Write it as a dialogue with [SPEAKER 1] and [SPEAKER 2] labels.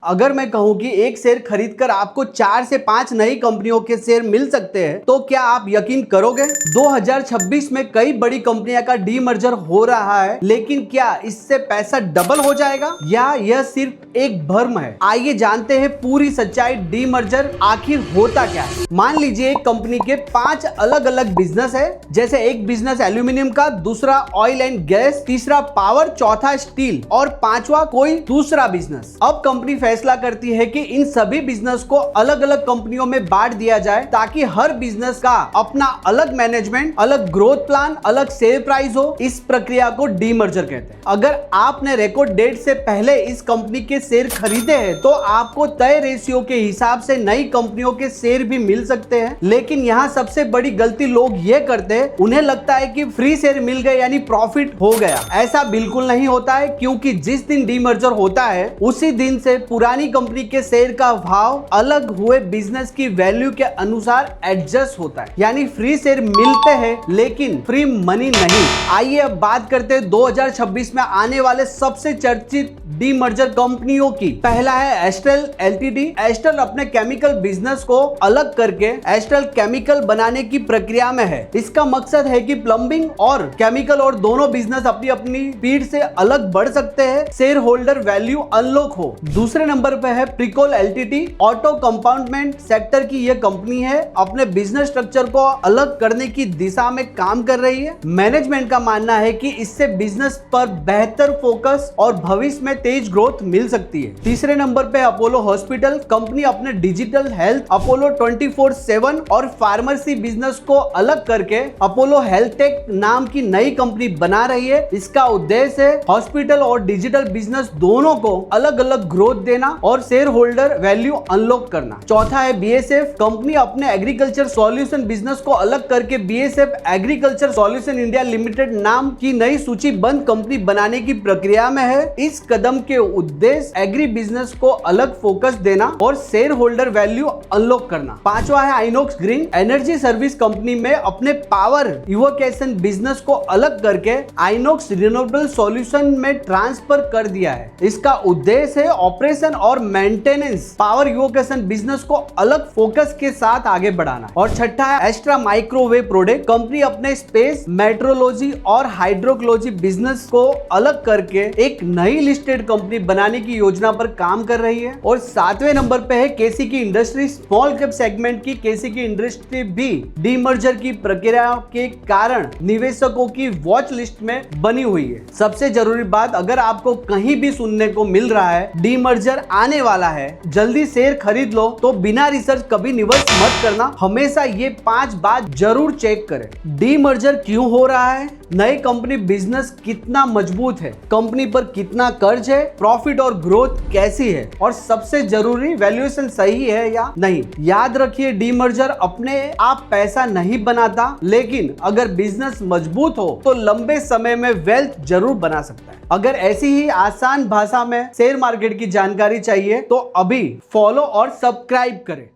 [SPEAKER 1] अगर मैं कहूं कि एक शेयर खरीदकर आपको 4 से 5 नई कंपनियों के शेयर मिल सकते हैं तो क्या आप यकीन करोगे? 2026 में कई बड़ी कंपनियों का डीमर्जर हो रहा है, लेकिन क्या इससे पैसा डबल हो जाएगा या यह सिर्फ एक भ्रम है? आइए जानते हैं पूरी सच्चाई। डीमर्जर आखिर होता क्या है। मान लीजिए एक कंपनी के 5 अलग अलग बिजनेस है, जैसे एक बिजनेस एल्यूमिनियम का, दूसरा ऑयल एंड गैस, तीसरा पावर, चौथा स्टील और पांचवा कोई दूसरा बिजनेस। अब कंपनी फैसला करती है कि इन सभी बिजनेस को अलग अलग कंपनियों में बांट दिया जाए ताकि हर बिजनेस का अपना अलग मैनेजमेंट, अलग ग्रोथ प्लान, अलग शेयर प्राइस हो। इस प्रक्रिया को डीमर्जर कहते हैं। अगर आपने रिकॉर्ड डेट से पहले इस कंपनी के शेयर खरीदे हैं तो आपको तय रेशियो के हिसाब से नई कंपनियों के शेयर भी मिल सकते हैं। लेकिन यहाँ सबसे बड़ी गलती लोग ये करते हैं, उन्हें लगता है कि फ्री शेयर मिल गए यानी प्रॉफिट हो गया। ऐसा बिल्कुल नहीं होता है, क्योंकि जिस दिन डीमर्जर होता है उसी दिन से पुरानी कंपनी के शेयर का भाव अलग हुए बिजनेस की वैल्यू के अनुसार एडजस्ट होता है। यानी फ्री शेयर मिलते हैं लेकिन फ्री मनी नहीं। आइए अब बात करते हैं 2026 में आने वाले सबसे चर्चित डीमर्जर कंपनियों की। पहला है एस्ट्रल एलटीडी। एस्ट्रल अपने केमिकल बिजनेस को अलग करके एस्ट्रल केमिकल बनाने की प्रक्रिया में है। इसका मकसद है कि प्लम्बिंग और केमिकल और दोनों बिजनेस अपनी अपनी स्पीड से अलग बढ़ सकते हैं, शेयर होल्डर वैल्यू अनलॉक हो। दूसरे नंबर पे है प्रिकोल एलटीडी। ऑटो कंपाउंडमेंट सेक्टर की यह कंपनी है, अपने बिजनेस स्ट्रक्चर को अलग करने की दिशा में काम कर रही है। मैनेजमेंट का मानना है कि इससे बिजनेस पर बेहतर फोकस और भविष्य में तेज ग्रोथ मिल सकती है। तीसरे नंबर पे अपोलो हॉस्पिटल। कंपनी अपने डिजिटल हेल्थ, अपोलो 24/7 और फार्मेसी बिजनेस को अलग करके अपोलो हेल्थ टेक नाम की नई कंपनी बना रही है। इसका उद्देश्य है हॉस्पिटल और डिजिटल बिजनेस दोनों को अलग अलग ग्रोथ देना और शेयर होल्डर वैल्यू अनलॉक करना। चौथा है बीएसएफ। कंपनी अपने एग्रीकल्चर सॉल्यूशन बिजनेस को अलग करके BSF agriculture solution India limited नाम की नई सूचीबद्ध कंपनी बनाने की प्रक्रिया में है। इस कदम के उद्देश्य एग्री बिजनेस को अलग फोकस देना और शेयर होल्डर वैल्यू अनलॉक करना। पांचवा है INOX green. Energy service company में अपने पावर इवोकेशन बिजनेस को अलग करके आइनॉक्स रिन्यूएबल सॉल्यूशन में ट्रांसफर कर दिया है। इसका उद्देश्य है ऑपरेशन और मेंटेनेंस पावर इवोकेशन बिजनेस को अलग फोकस के साथ आगे बढ़ाना। और छठा है एस्ट्रा माइक्रोवेव प्रोडक्ट। कंपनी अपने स्पेस, मेट्रोलॉजी और हाइड्रोलॉजी बिजनेस को अलग करके एक नई लिस्टेड कंपनी बनाने की योजना पर काम कर रही है। और 7वें नंबर पे है केसीकी इंडस्ट्री। स्मॉल कैप सेगमेंट की केसीकी इंडस्ट्री भी डीमर्जर की प्रक्रिया के कारण निवेशकों की वॉच लिस्ट में बनी हुई है। सबसे जरूरी बात, अगर आपको कहीं भी सुनने को मिल रहा है डीमर्जर आने वाला है, जल्दी शेयर खरीद लो, तो बिना रिसर्च कभी निवेश मत करना। हमेशा ये 5 बात जरूर चेक करें। डीमर्जर क्यों हो रहा है, नई कंपनी बिजनेस कितना मजबूत है, कंपनी पर कितना कर्ज है, प्रॉफिट और ग्रोथ कैसी है, और सबसे जरूरी वैल्यूएशन सही है या नहीं। याद रखिए, डीमर्जर अपने आप पैसा नहीं बनाता, लेकिन अगर बिजनेस मजबूत हो तो लंबे समय में वेल्थ जरूर बना सकता है। अगर ऐसी ही आसान भाषा में शेयर मार्केट की जानकारी चाहिए तो अभी फॉलो और सब्सक्राइब करें।